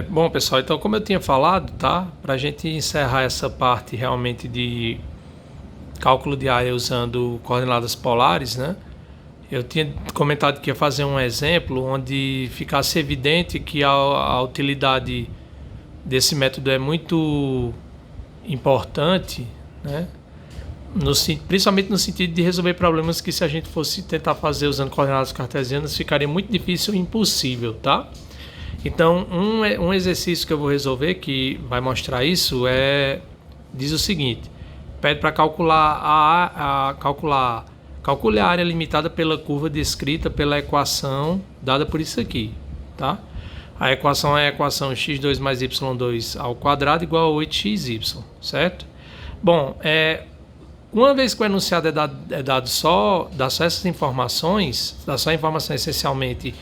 Bom, pessoal, então como eu tinha falado, tá? Para a gente encerrar essa parte realmente de cálculo de área usando coordenadas polares, né? Eu tinha comentado que ia fazer um exemplo onde ficasse evidente que a utilidade desse método é muito importante, né? Principalmente no sentido de resolver problemas que, se a gente fosse tentar fazer usando coordenadas cartesianas, ficaria muito difícil ou impossível, tá? Então, um exercício que eu vou resolver que vai mostrar isso diz o seguinte: pede para calcule a área limitada pela curva descrita pela equação dada por isso aqui, tá? A equação é a equação x2 mais y2 ao quadrado igual a 8xy, certo? Bom, uma vez que o enunciado dá só essas informações, dá só a informação essencialmente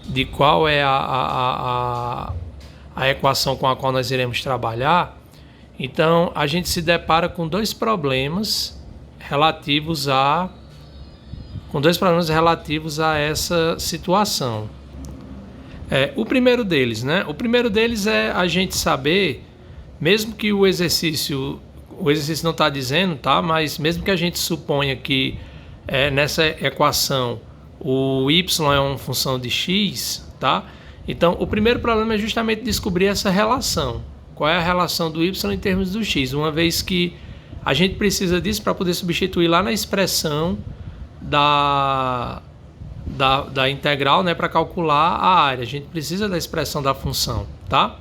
de qual é a equação com a qual nós iremos trabalhar, então a gente se depara com dois problemas relativos a essa situação. O primeiro deles, né? O primeiro deles é a gente saber, mesmo que o exercício não está dizendo, tá? Mas mesmo que a gente suponha que nessa equação o y é uma função de x, tá? Então, o primeiro problema é justamente descobrir essa relação. Qual é a relação do y em termos do x? Uma vez que a gente precisa disso para poder substituir lá na expressão da integral, né, para calcular a área. A gente precisa da expressão da função, tá?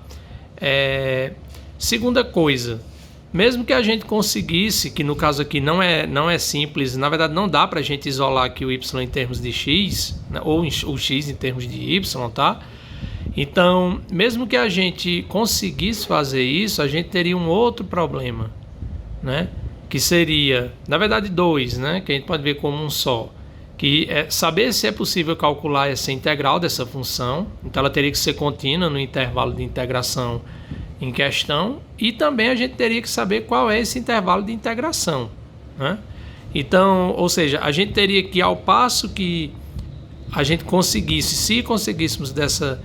Segunda coisa, mesmo que a gente conseguisse, que no caso aqui não é simples, na verdade não dá para a gente isolar aqui o y em termos de x, né, ou o x em termos de y, tá? Então, mesmo que a gente conseguisse fazer isso, a gente teria um outro problema, né? Que seria, na verdade, dois, né? Que a gente pode ver como um só. Que é saber se é possível calcular essa integral dessa função. Então, ela teria que ser contínua no intervalo de integração em questão, e também a gente teria que saber qual é esse intervalo de integração, né? Então, ou seja, a gente teria que, ao passo que a gente conseguisse, se conseguíssemos dessa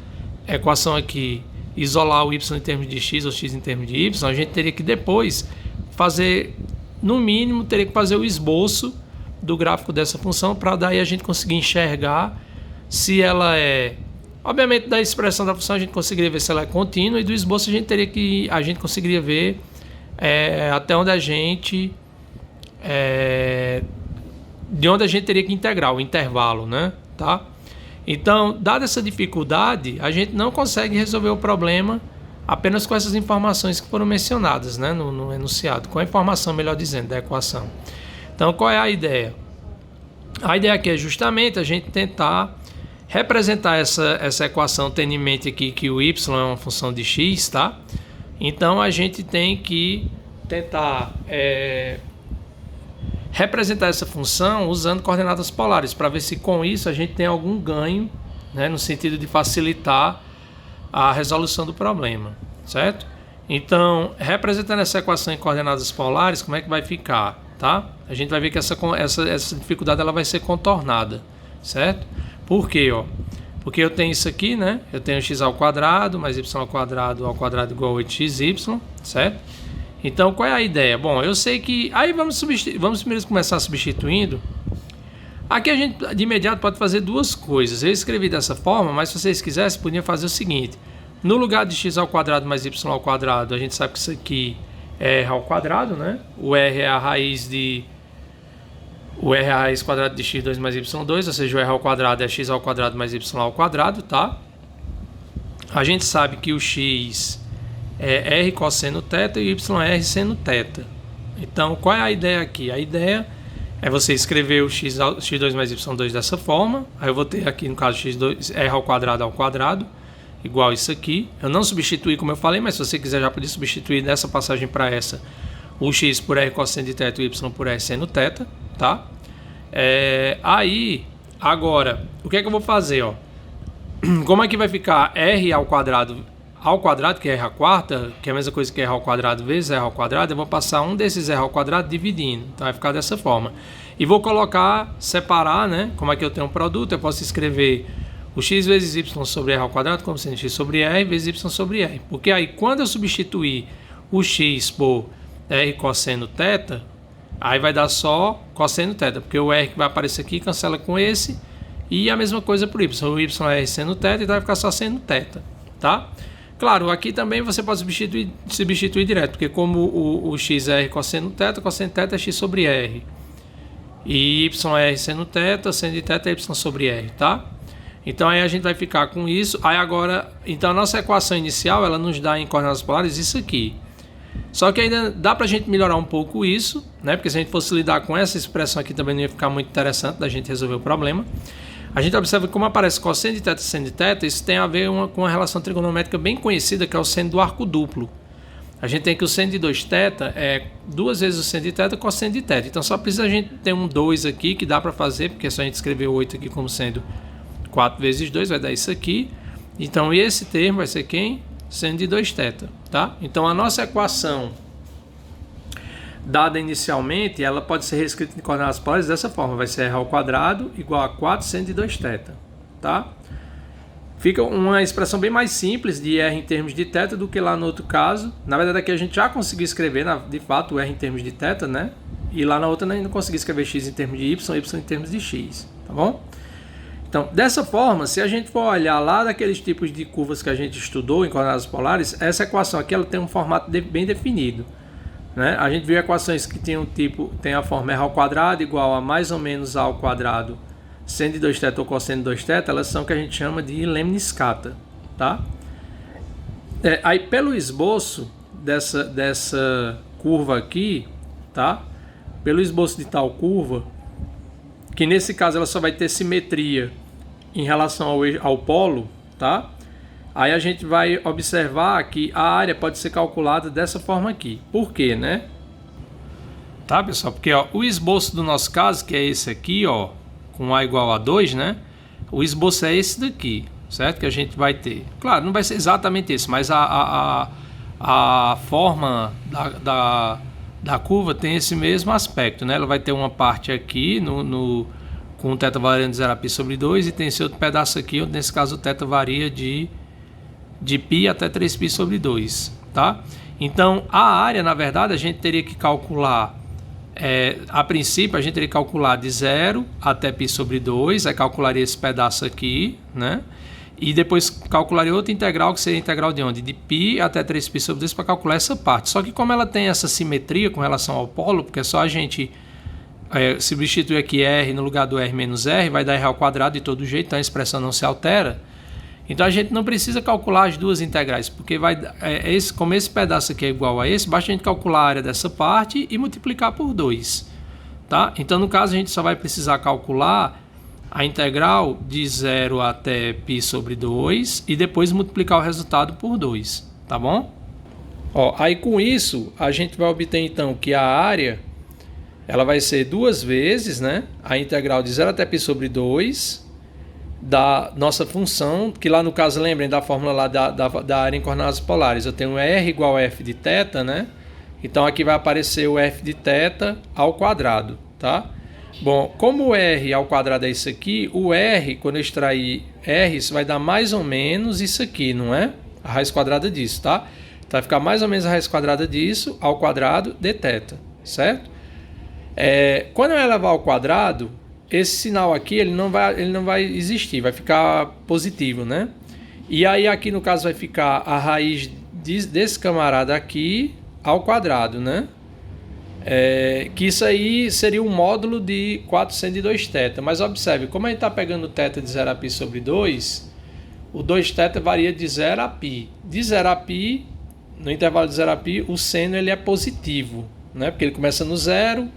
equação aqui, isolar o y em termos de x ou x em termos de y, a gente teria que depois fazer, no mínimo, teria que fazer o esboço do gráfico dessa função, para daí a gente conseguir enxergar se ela obviamente, da expressão da função a gente conseguiria ver se ela é contínua, e do esboço a gente conseguiria ver até onde de onde a gente teria que integrar o intervalo, né? Tá? Então, dada essa dificuldade, a gente não consegue resolver o problema apenas com essas informações que foram mencionadas, né, no enunciado, com a informação, melhor dizendo, da equação. Então, qual é a ideia? A ideia aqui é justamente a gente tentar representar essa equação, tendo em mente aqui que o y é uma função de x, tá? Então, a gente tem que tentar representar essa função usando coordenadas polares, para ver se com isso a gente tem algum ganho, né, no sentido de facilitar a resolução do problema, certo? Então, representando essa equação em coordenadas polares, como é que vai ficar, tá? A gente vai ver que essa dificuldade ela vai ser contornada, certo? Por quê? Porque eu tenho isso aqui, né? Eu tenho x ao quadrado mais y ao quadrado igual a 8xy, certo? Então, qual é a ideia? Bom, eu sei que... Aí vamos primeiro começar substituindo. Aqui a gente, de imediato, pode fazer duas coisas. Eu escrevi dessa forma, mas se vocês quisessem, podiam fazer o seguinte. No lugar de x ao quadrado mais y ao quadrado, a gente sabe que isso aqui é r ao quadrado, né? O r é a raiz quadrada de x2 mais y2, ou seja, o r ao quadrado é x ao quadrado mais y ao quadrado, tá? A gente sabe que o x é r cosseno θ e y é r seno θ. Então, qual é a ideia aqui? A ideia é você escrever o x2 mais y2 dessa forma. Aí eu vou ter aqui, no caso, x2, r ao quadrado, igual isso aqui. Eu não substituí, como eu falei, mas se você quiser já poder substituir dessa passagem para essa, o x por r cosseno de θ e o y por r seno θ, tá? Aí, agora, o que é que eu vou fazer, ó? Como é que vai ficar r ao quadrado, que é r à quarta, que é a mesma coisa que r ao quadrado vezes r ao quadrado, eu vou passar um desses r ao quadrado dividindo. Então vai ficar dessa forma. E vou separar, né? Como é que eu tenho um produto, eu posso escrever o x vezes y sobre r ao quadrado como sendo x sobre r vezes y sobre r. Porque aí, quando eu substituir o x por r cosseno θ, aí vai dar só cosseno θ, porque o r que vai aparecer aqui cancela com esse, e a mesma coisa para o y. O y é r seno θ, então vai ficar só seno θ, tá? Claro, aqui também você pode substituir direto, porque como o x é r cosseno θ é x sobre r. E y é r seno θ, seno de θ é y sobre r, tá? Então aí a gente vai ficar com isso. Aí agora, então a nossa equação inicial, ela nos dá em coordenadas polares isso aqui. Só que ainda dá pra gente melhorar um pouco isso, né? Porque se a gente fosse lidar com essa expressão aqui também não ia ficar muito interessante da gente resolver o problema. A gente observa que como aparece cosseno de θ e seno de θ, isso tem a ver com uma relação trigonométrica bem conhecida, que é o seno do arco duplo. A gente tem que o seno de 2θ é 2 vezes o seno de θ cosseno de θ. Então só precisa a gente ter um 2 aqui, que dá para fazer, porque é só a gente escrever o 8 aqui como sendo 4 vezes 2, vai dar isso aqui. Então esse termo vai ser quem? Seno de 2θ, tá? Então a nossa equação dada inicialmente, ela pode ser reescrita em coordenadas polares dessa forma. Vai ser r ao quadrado igual a 4 seno de 2θ, tá? Fica uma expressão bem mais simples de r em termos de θ do que lá no outro caso. Na verdade aqui a gente já conseguiu escrever, de fato, o r em termos de θ, né? E lá na outra a gente não conseguiu escrever x em termos de y em termos de x, tá bom? Então, dessa forma, se a gente for olhar lá daqueles tipos de curvas que a gente estudou em coordenadas polares, essa equação aqui ela tem um formato bem definido, né? A gente viu equações que tem a forma r ao quadrado igual a mais ou menos a ao quadrado seno de 2θ ou cosseno de 2θ, elas são o que a gente chama de Lemniscata, tá? Aí pelo esboço dessa curva aqui, tá? Pelo esboço de tal curva, que nesse caso ela só vai ter simetria em relação ao polo, tá? Aí a gente vai observar que a área pode ser calculada dessa forma aqui. Por quê, né? Tá, pessoal? Porque ó, o esboço do nosso caso, que é esse aqui, ó, com A igual a 2, né? O esboço é esse daqui, certo? Que a gente vai ter. Claro, não vai ser exatamente esse, mas a forma da curva tem esse mesmo aspecto, né? Ela vai ter uma parte aqui com o θ variando de 0 a π sobre 2 e tem esse outro pedaço aqui, onde nesse caso o θ varia de π até 3π sobre 2, tá? Então, a área, na verdade, a gente teria que calcular, a princípio, a gente teria que calcular de 0 até π sobre 2, aí calcularia esse pedaço aqui, né? E depois calcularia outra integral, que seria a integral de onde? De π até 3π sobre 2 para calcular essa parte. Só que como ela tem essa simetria com relação ao polo, porque é só a gente substituir aqui r no lugar do r menos r, vai dar r ao quadrado de todo jeito, então a expressão não se altera. Então a gente não precisa calcular as duas integrais, porque como esse pedaço aqui é igual a esse, basta a gente calcular a área dessa parte e multiplicar por 2. Tá? Então no caso a gente só vai precisar calcular a integral de 0 até π sobre 2 e depois multiplicar o resultado por 2, tá bom? Ó, aí com isso a gente vai obter então que a área ela vai ser duas vezes, né, a integral de 0 até π sobre 2 da nossa função, que lá no caso, lembrem da fórmula lá da área em coordenadas polares, eu tenho r igual a f de θ, né? Então aqui vai aparecer o f de θ ao quadrado, tá? Bom, como o r ao quadrado é isso aqui, o r, quando eu extrair r, isso vai dar mais ou menos isso aqui, não é? A raiz quadrada disso, tá? Então vai ficar mais ou menos a raiz quadrada disso ao quadrado de θ, certo? Quando eu elevar ao quadrado, esse sinal aqui ele não vai existir, vai ficar positivo, né? E aí aqui no caso vai ficar a raiz desse camarada aqui ao quadrado, né? Que isso aí seria um módulo de 4 seno de 2θ. Mas observe, como a gente está pegando θ de 0 a π sobre 2, o 2θ varia de 0 a π. De 0 a π, no intervalo de 0 a π, o seno ele é positivo, né? Porque ele começa no 0,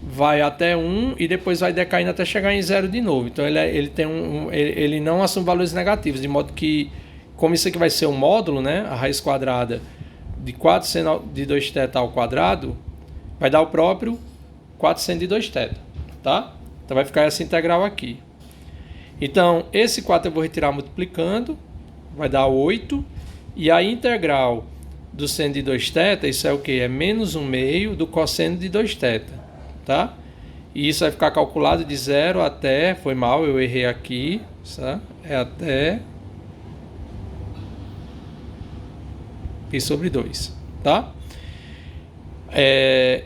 vai até 1 e depois vai decaindo até chegar em 0 de novo. Então ele não assume valores negativos, de modo que, como isso aqui vai ser um módulo, né, a raiz quadrada de 4 seno de 2θ ao quadrado, vai dar o próprio 4 seno de 2θ, tá? Então vai ficar essa integral aqui. Então esse 4 eu vou retirar multiplicando, vai dar 8, e a integral do seno de 2θ, isso é o que? É menos 1/2 do cosseno de 2θ. Tá? E isso vai ficar calculado de 0 até, foi mal, eu errei aqui, tá? é até π sobre 2, tá?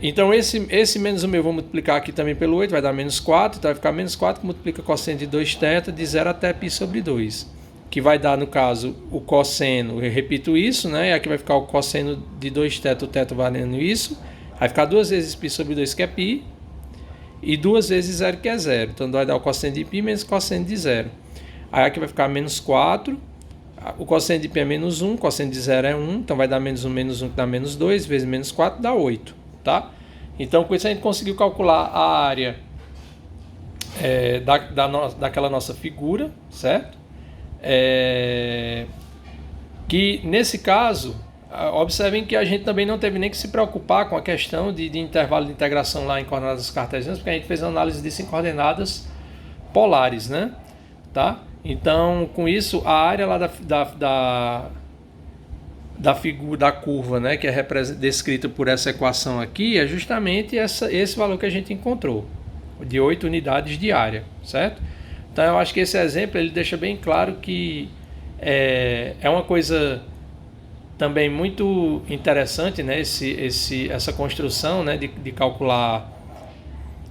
Então esse menos o meu eu vou multiplicar aqui também pelo 8, vai dar menos 4, então vai ficar menos 4 que multiplica cosseno de 2θ de 0 até π sobre 2, que vai dar, no caso, o cosseno, eu repito isso, né? E aqui vai ficar o cosseno de 2θ, o θ valendo isso, vai ficar 2 vezes π sobre 2, que é π, e 2 vezes 0, que é 0, então vai dar o cosseno de π menos cosseno de 0. Aí aqui vai ficar menos 4, o cosseno de π é menos 1, o cosseno de 0 é 1, então vai dar menos 1, que dá menos 2, vezes menos 4 dá 8, tá? Então com isso a gente conseguiu calcular a área daquela nossa figura, certo? Que nesse caso, observem que a gente também não teve nem que se preocupar com a questão de intervalo de integração lá em coordenadas cartesianas, porque a gente fez a análise disso em coordenadas polares, né? Tá? Então, com isso, a área lá da figura da curva, né, que é descrita por essa equação aqui, é justamente esse valor que a gente encontrou, de 8 unidades de área, certo? Então, eu acho que esse exemplo ele deixa bem claro que é uma coisa também muito interessante, né, essa construção, né, de calcular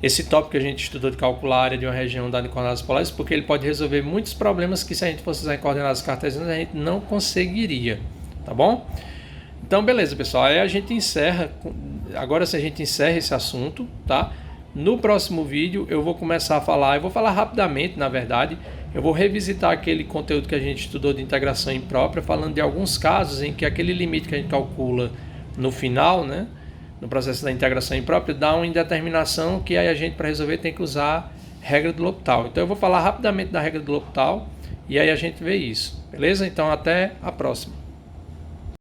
esse tópico que a gente estudou de calcular a área de uma região dada em coordenadas polares, porque ele pode resolver muitos problemas que, se a gente fosse usar em coordenadas cartesianas, a gente não conseguiria, tá bom? Então, beleza, pessoal, aí a gente encerra, agora a gente encerra esse assunto, tá? No próximo vídeo eu vou começar a falar, eu vou falar rapidamente, na verdade, eu vou revisitar aquele conteúdo que a gente estudou de integração imprópria, falando de alguns casos em que aquele limite que a gente calcula no final, né, no processo da integração imprópria, dá uma indeterminação que aí a gente, para resolver, tem que usar regra do L'Hopital. Então eu vou falar rapidamente da regra do L'Hopital e aí a gente vê isso, beleza? Então até a próxima.